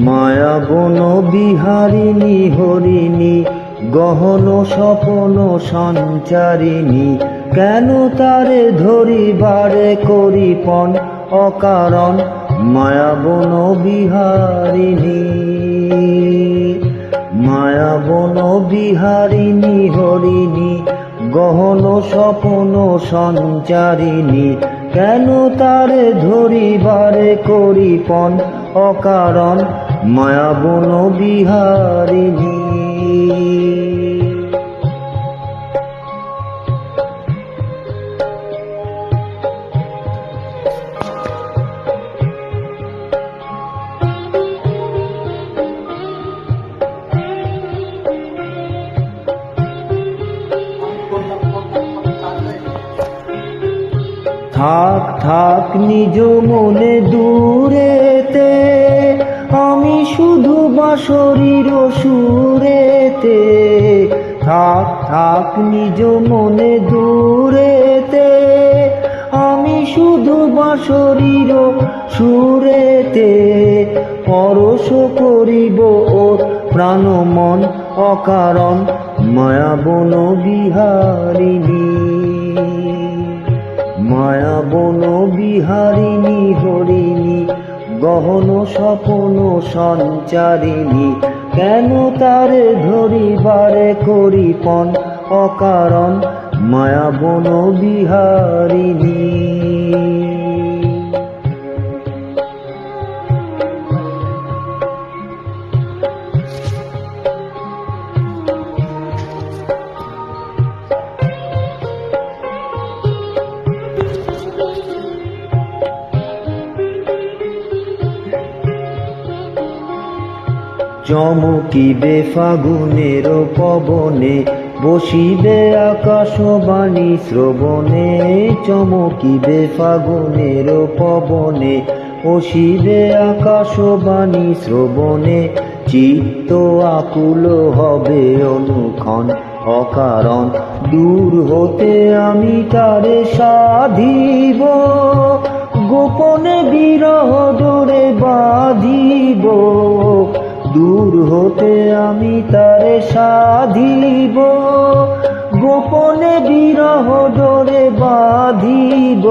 মায়া বন বিহারিণী হরিণী গহন স্বপন সঞ্চারিণী, কেন তারে ধরিবারে করিপন অকারণ মায়া বন বিহারিণী। মায়া বন বিহারিণী হরিণী গহন স্বপন সঞ্চারিণী, কেন তারে ধরিবারে করিপন অকারণ মায়া বন বিহারিণী। থাক থাক নিজ মনে দূরেতে, আমি শুধু বাঁশরীর সুরেতে। থাক থাক নিজ মনে দূরেতে, আমি শুধু বাঁশরীর সুরেতে। পরশ করিব ওর প্রাণ মন অকারণ মায়া বন বিহারিণী। মায়া বন বিহারিণী হরিণী গহন স্বপন সঞ্চারিণী, কেন তারে ধরিবারে করিপন অকারণ মায়া বন বিহারিণী। চমকিবে ফাগুনের পবনে, বসিবে আকাশবাণী শ্রবণে। চমকিবে ফাগুনের পবনে, বসিবে আকাশবাণী শ্রবণে। চিত্ত আকুল হবে অনুক্ষণ অকারণ, দূর হতে আমি তারে সাধিব। গোপনে বিরহ ডোরে বাঁধিব, দূর হতে আমি তারে সাধিব। গোপনে বিরহ ডোরে বাঁধিব,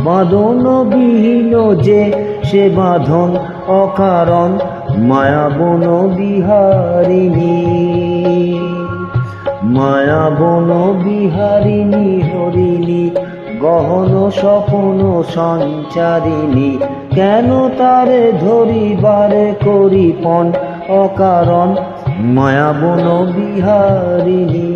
বাঁধন বিহীন যে সে বাঁধন অকারণ মায়া বন বিহারিণী। মায়া বন বিহারিণী হরিণী গহন স্বপন সঞ্চারিণী, কেন তারে ধরিবারে করিপন অকারণ মায়া বন বিহারিণী।